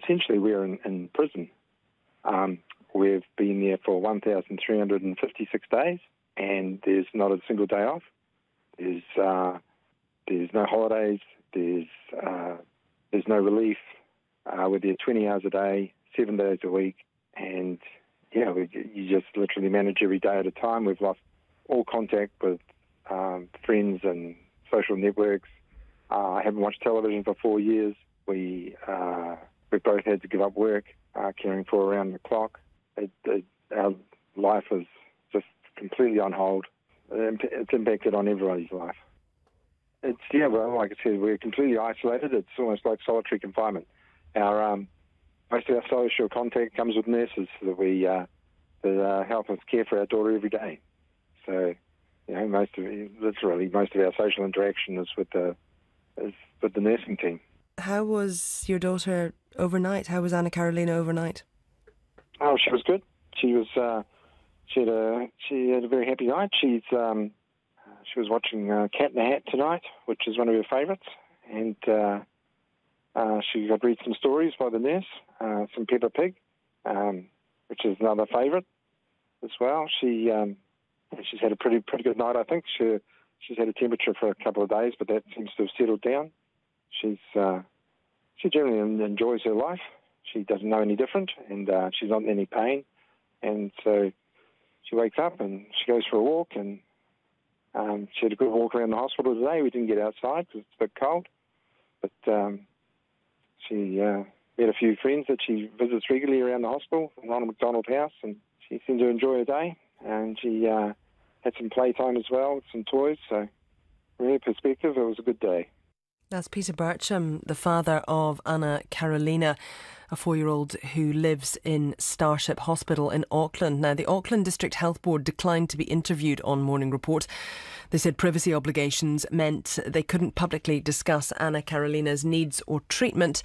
Essentially, we're in prison. We've been there for 1,356 days, and there's not a single day off. There's no holidays. There's no relief. We're there 20 hours a day, 7 days a week, and you just literally manage every day at a time. We've lost all contact with friends and social networks. I haven't watched television for 4 years. We've both had to give up work, caring for around the clock. Our life is just completely on hold. It's impacted on everybody's life. Like I said, we're completely isolated. It's almost like solitary confinement. Most of our social contact comes with nurses that help us care for our daughter every day. So, most of our social interaction is with the nursing team. How was your daughter overnight? How was Anna Carolina overnight? Oh, she was good. She had a very happy night. She was watching Cat in the Hat tonight, which is one of her favourites, and she got read some stories by the nurse, some Peppa Pig, which is another favourite as well. She's had a pretty good night, I think. She's had a temperature for a couple of days, but that seems to have settled down. She generally enjoys her life. She doesn't know any different, and she's not in any pain. And so she wakes up and she goes for a walk, and she had a good walk around the hospital today. We didn't get outside because it's a bit cold, but she met a few friends that she visits regularly around the hospital, Ronald McDonald House, and she seemed to enjoy her day. And she had some playtime as well, some toys. So from her perspective, it was a good day. That's Peter Bircham, the father of Anna Carolina, a 4-year-old who lives in Starship Hospital in Auckland. Now, the Auckland District Health Board declined to be interviewed on Morning Report. They said privacy obligations meant they couldn't publicly discuss Anna Carolina's needs or treatment.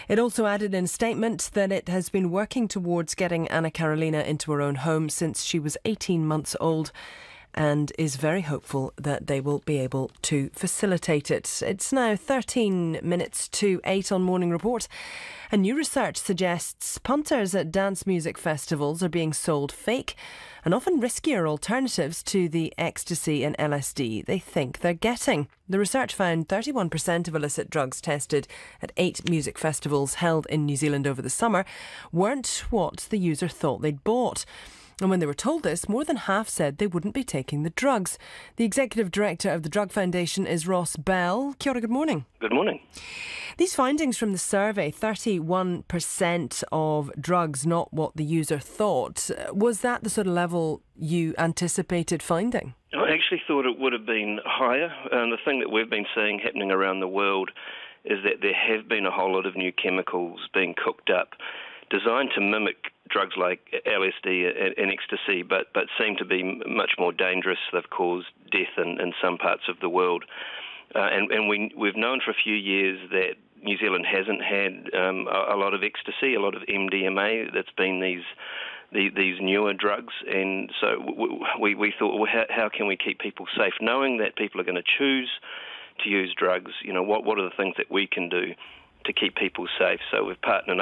It also added in a statement that it has been working towards getting Anna Carolina into her own home since she was 18 months old, and is very hopeful that they will be able to facilitate it. It's now 13 minutes to 8 on Morning Report. And new research suggests punters at dance music festivals are being sold fake and often riskier alternatives to the ecstasy and LSD they think they're getting. The research found 31% of illicit drugs tested at 8 music festivals held in New Zealand over the summer weren't what the user thought they'd bought. And when they were told this, more than half said they wouldn't be taking the drugs. The Executive Director of the Drug Foundation is Ross Bell. Kia ora, good morning. Good morning. These findings from the survey, 31% of drugs not what the user thought. Was that the sort of level you anticipated finding? I actually thought it would have been higher. The thing that we've been seeing happening around the world is that there have been a whole lot of new chemicals being cooked up designed to mimic drugs like LSD and ecstasy, but seem to be much more dangerous. They've caused death in some parts of the world. And we've known for a few years that New Zealand hasn't had a lot of ecstasy, a lot of MDMA. That's been these newer drugs. And so we thought, well, how can we keep people safe? Knowing that people are going to choose to use drugs, what are the things that we can do to keep people safe? So we've partnered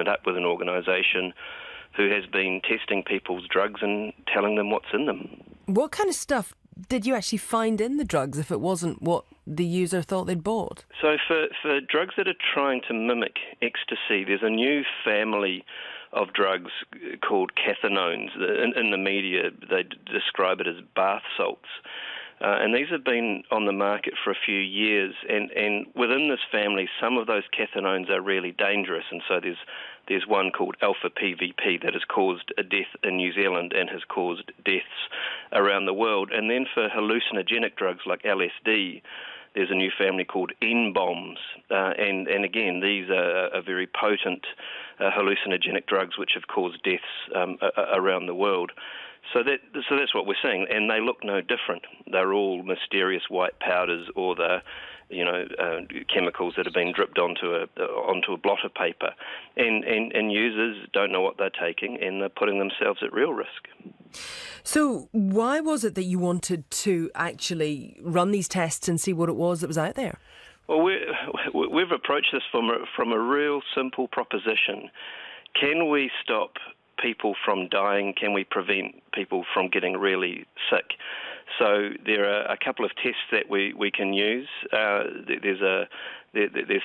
up with an organisation who has been testing people's drugs and telling them what's in them. What kind of stuff did you actually find in the drugs if it wasn't what the user thought they'd bought? So for drugs that are trying to mimic ecstasy, there's a new family of drugs called cathinones. In the media, they describe it as bath salts. And these have been on the market for a few years, and within this family, some of those cathinones are really dangerous, and so there's one called alpha PVP that has caused a death in New Zealand and has caused deaths around the world. And then for hallucinogenic drugs like LSD, there's a new family called N-bombs, and again, these are very potent hallucinogenic drugs which have caused deaths around the world. So that's what we're seeing, and they look no different. They're all mysterious white powders, or the chemicals that have been dripped onto a blotter paper, and users don't know what they're taking, and they're putting themselves at real risk. So why was it that you wanted to actually run these tests and see what it was that was out there? Well, we've approached this from a real simple proposition. Can we stop people from dying? Can we prevent people from getting really sick? So there are a couple of tests that we can use. There's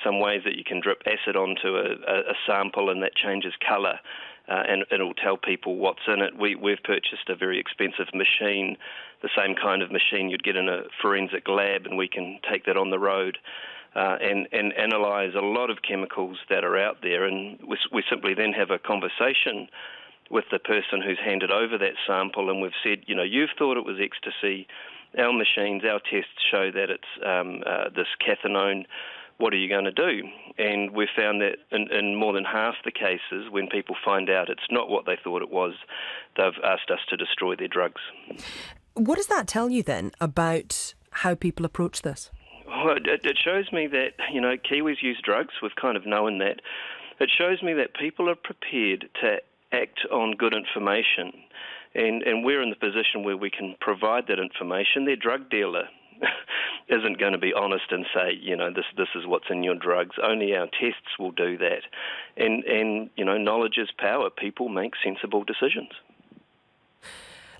some ways that you can drip acid onto a sample and that changes colour, and it'll tell people what's in it. We've purchased a very expensive machine, the same kind of machine you'd get in a forensic lab, and we can take that on the road and analyse a lot of chemicals that are out there, and we simply then have a conversation with the person who's handed over that sample, and we've said, you've thought it was ecstasy. Our machines, our tests show that it's this cathinone. What are you going to do? And we've found that in more than half the cases, when people find out it's not what they thought it was, they've asked us to destroy their drugs. What does that tell you then about how people approach this? Well, it shows me that, Kiwis use drugs. We've kind of known that. It shows me that people are prepared to act on good information, and we're in the position where we can provide that information. Their drug dealer isn't going to be honest and say, this is what's in your drugs. Only our tests will do that. And knowledge is power. People make sensible decisions.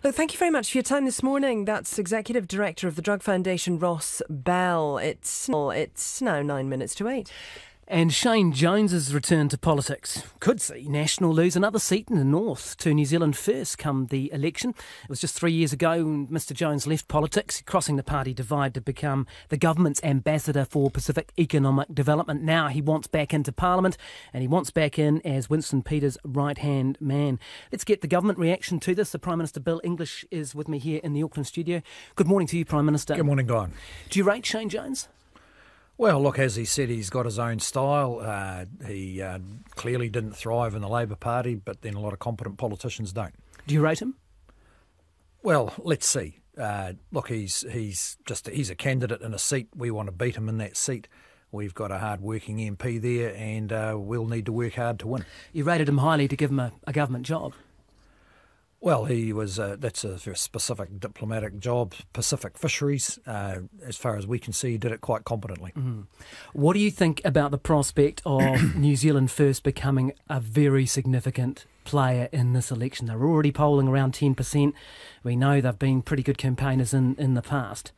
Look, thank you very much for your time this morning. That's Executive Director of the Drug Foundation, Ross Bell. It's now 9 minutes to 8. And Shane Jones's return to politics could see National lose another seat in the north to New Zealand First come the election. It was just 3 years ago when Mr Jones left politics, crossing the party divide to become the government's ambassador for Pacific economic development. Now he wants back into Parliament, and he wants back in as Winston Peters' right-hand man. Let's get the government reaction to this. The Prime Minister, Bill English, is with me here in the Auckland studio. Good morning to you, Prime Minister. Good morning, Guy. Do you rate Shane Jones? Well, look, as he said, he's got his own style. He clearly didn't thrive in the Labour Party, but then a lot of competent politicians don't. Do you rate him? Well, let's see. Look, he's a candidate in a seat. We want to beat him in that seat. We've got a hard-working MP there, and we'll need to work hard to win. You rated him highly to give him a government job. Well, he was. That's a very specific diplomatic job. Pacific Fisheries, as far as we can see, he did it quite competently. Mm. What do you think about the prospect of New Zealand First becoming a very significant player in this election? They're already polling around 10%. We know they've been pretty good campaigners in the past.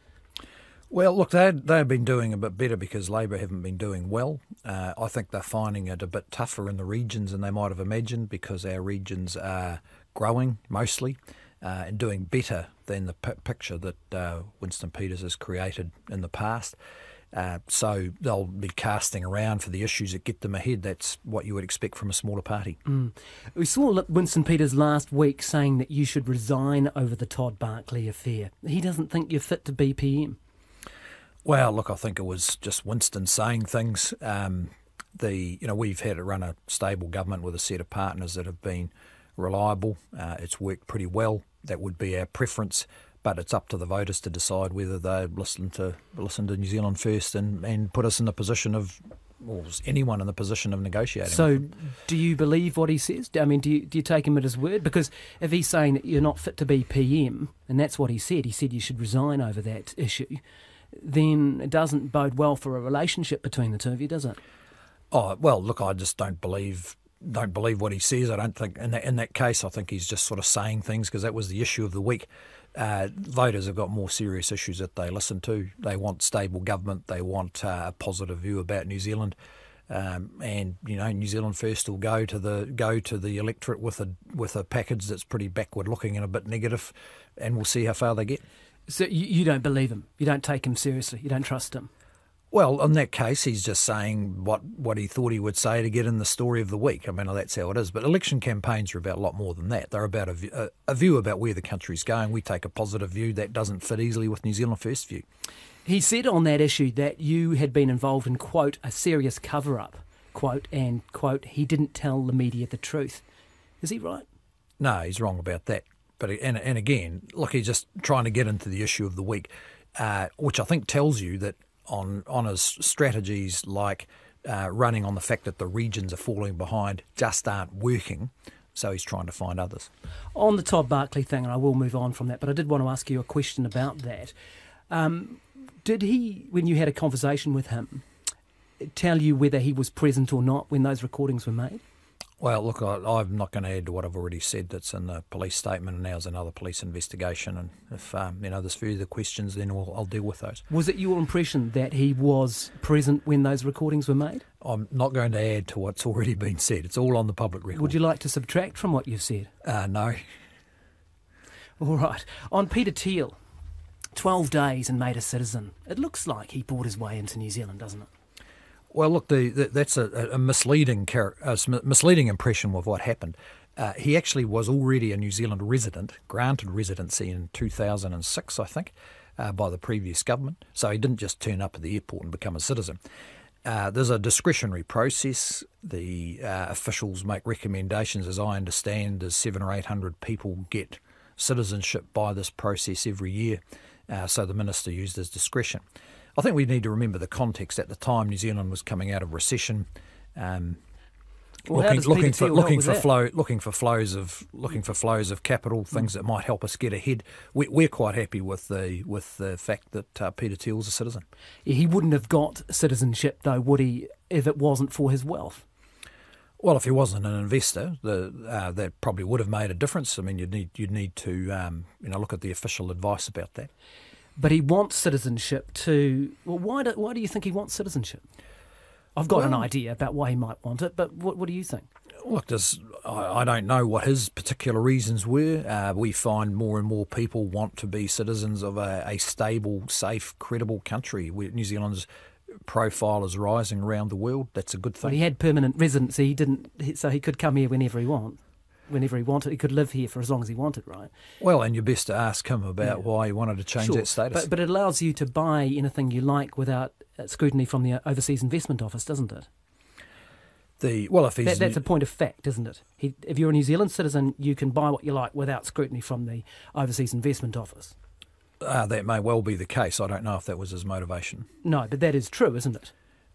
Well, look, they've been doing a bit better because Labour haven't been doing well. I think they're finding it a bit tougher in the regions than they might have imagined because our regions are growing mostly and doing better than the picture that Winston Peters has created in the past. So they'll be casting around for the issues that get them ahead. That's what you would expect from a smaller party. Mm. We saw Winston Peters last week saying that you should resign over the Todd Barclay affair. He doesn't think you're fit to be PM. Well, look, I think it was just Winston saying things. We've had to run a stable government with a set of partners that have been reliable. It's worked pretty well. That would be our preference, but it's up to the voters to decide whether they listen to New Zealand First and put us in the position of, or anyone in the position of negotiating. So, do you believe what he says? I mean, do you take him at his word? Because if he's saying that you're not fit to be PM, and that's what he said you should resign over that issue, then it doesn't bode well for a relationship between the two of you, does it? Oh well, look, I just don't believe what he says. I don't think in that case. I think he's just sort of saying things because that was the issue of the week. Voters have got more serious issues that they listen to. They want stable government. They want a positive view about New Zealand, and New Zealand First will go to the electorate with a package that's pretty backward looking and a bit negative, and we'll see how far they get. So you don't believe him? You don't take him seriously? You don't trust him? Well, in that case, he's just saying what he thought he would say to get in the story of the week. I mean, that's how it is. But election campaigns are about a lot more than that. They're about a view about where the country's going. We take a positive view. That doesn't fit easily with New Zealand First view. He said on that issue that you had been involved in, quote, a serious cover-up, quote, and, quote, he didn't tell the media the truth. Is he right? No, he's wrong about that. But and again, look, he's just trying to get into the issue of the week, which I think tells you that on his strategies like running on the fact that the regions are falling behind just aren't working, so he's trying to find others. On the Todd Barclay thing, and I will move on from that, but I did want to ask you a question about that. Did he, when you had a conversation with him, tell you whether he was present or not when those recordings were made? Well, look, I'm not going to add to what I've already said. That's in the police statement, and now's another police investigation. And if there's further questions, then I'll deal with those. Was it your impression that he was present when those recordings were made? I'm not going to add to what's already been said. It's all on the public record. Would you like to subtract from what you've said? No. All right. On Peter Thiel, 12 days and made a citizen. It looks like he bought his way into New Zealand, doesn't it? Well, look, that's a misleading impression of what happened. He actually was already a New Zealand resident, granted residency in 2006, I think, by the previous government. So he didn't just turn up at the airport and become a citizen. There's a discretionary process. The officials make recommendations. As I understand, there's 700 or 800 people get citizenship by this process every year. So the minister used his discretion. I think we need to remember the context. At the time, New Zealand was coming out of recession, looking for flows of capital, things that might help us get ahead. We're quite happy with the fact that Peter Thiel's a citizen. He wouldn't have got citizenship, though, would he, if it wasn't for his wealth? Well, if he wasn't an investor, that probably would have made a difference. I mean, you'd need to look at the official advice about that. But he wants citizenship to... Well, why do you think he wants citizenship? I've got an idea about why he might want it, but what do you think? Look, I don't know what his particular reasons were. We find more and more people want to be citizens of a stable, safe, credible country. New Zealand's profile is rising around the world. That's a good thing. Well, he had permanent residency, so he could come here whenever he wanted. He could live here for as long as he wanted, right? Well, and you're best to ask him about why he wanted to change that status. But it allows you to buy anything you like without scrutiny from the Overseas Investment Office, doesn't it? That's a point of fact, isn't it? If you're a New Zealand citizen, you can buy what you like without scrutiny from the Overseas Investment Office. That may well be the case. I don't know if that was his motivation. No, but that is true, isn't it?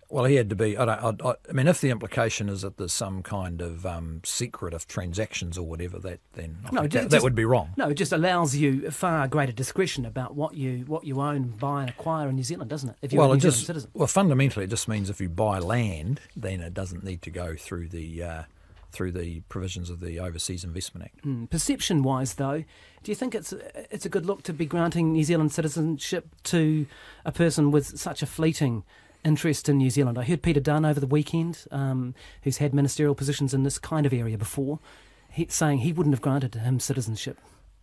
Well, he had to be. I mean, if the implication is that there's some kind of secret of transactions or whatever, that would be wrong. No, it just allows you far greater discretion about what you own, buy, and acquire in New Zealand, doesn't it? If you're a New Zealand citizen. Well, fundamentally, it just means if you buy land, then it doesn't need to go through the provisions of the Overseas Investment Act. Perception-wise, though, do you think it's a good look to be granting New Zealand citizenship to a person with such a fleeting interest in New Zealand? I heard Peter Dunn over the weekend, who's had ministerial positions in this kind of area before, saying he wouldn't have granted him citizenship.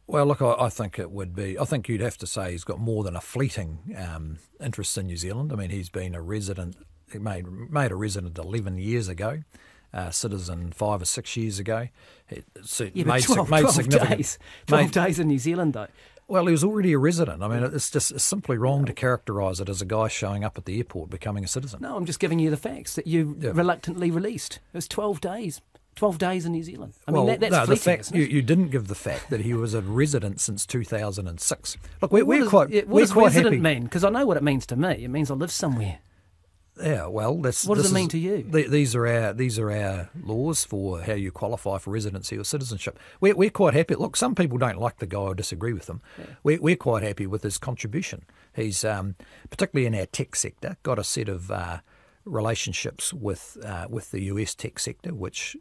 Well, look, I think it would be. I think you'd have to say he's got more than a fleeting interest in New Zealand. I mean, he's been a resident, made a resident 11 years ago, citizen 5 or 6 years ago. But 12 days in New Zealand, though. Well, he was already a resident. I mean, it's simply wrong to characterise it as a guy showing up at the airport becoming a citizen. No, I'm just giving you the facts that you reluctantly released. It was 12 days. 12 days in New Zealand. I mean, that's fleeting, isn't it? You didn't give the fact that he was a resident since 2006. Look, what does resident happy. mean? Because I know what it means to me. It means I live somewhere. Yeah, well, what does it mean to you? These are our laws for how you qualify for residency or citizenship. We're quite happy. Look, some people don't like the guy or disagree with him. Yeah. We're quite happy with his contribution. He's particularly in our tech sector got a set of relationships with the US tech sector, which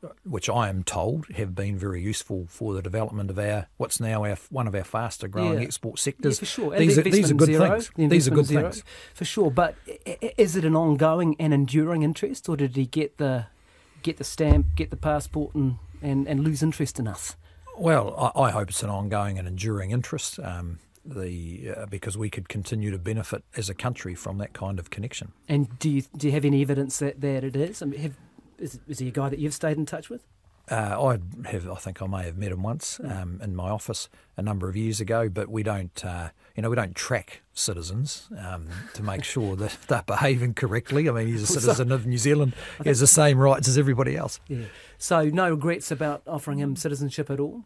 I am told have been very useful for the development of what's now one of our faster growing export sectors. Yeah, for sure. These are good things. These are good things for sure. But is it an ongoing and enduring interest, or did he get the stamp, get the passport, and lose interest in us? Well, I hope it's an ongoing and enduring interest. Because we could continue to benefit as a country from that kind of connection. And do you have any evidence that it is? I mean, is he a guy that you've stayed in touch with? I think I may have met him once in my office a number of years ago. But we don't track citizens to make sure that they're behaving correctly. I mean, he's a citizen of New Zealand. He has the same rights as everybody else. Yeah. So no regrets about offering him citizenship at all?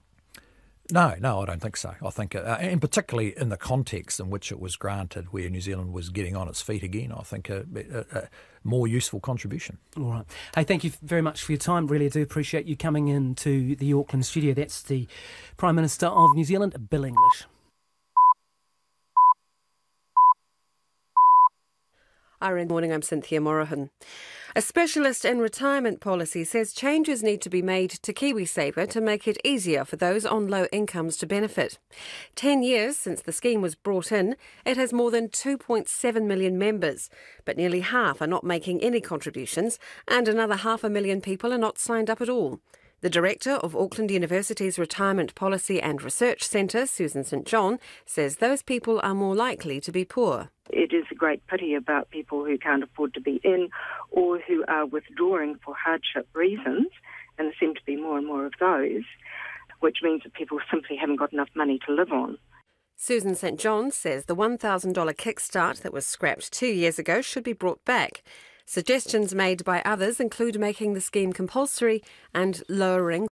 No, I don't think so. I think, and particularly in the context in which it was granted, where New Zealand was getting on its feet again, I think a more useful contribution. All right. Hey, thank you very much for your time. Really do appreciate you coming into the Auckland studio. That's the Prime Minister of New Zealand, Bill English. Morning, I'm Cynthia Morahan. A specialist in retirement policy says changes need to be made to KiwiSaver to make it easier for those on low incomes to benefit. 10 years since the scheme was brought in, it has more than 2.7 million members, but nearly half are not making any contributions and another 500,000 people are not signed up at all. The director of Auckland University's Retirement Policy and Research Centre, Susan St John, says those people are more likely to be poor. It is a great pity about people who can't afford to be in or who are withdrawing for hardship reasons, and there seem to be more and more of those, which means that people simply haven't got enough money to live on. Susan St John says the $1,000 kickstart that was scrapped 2 years ago should be brought back. Suggestions made by others include making the scheme compulsory and lowering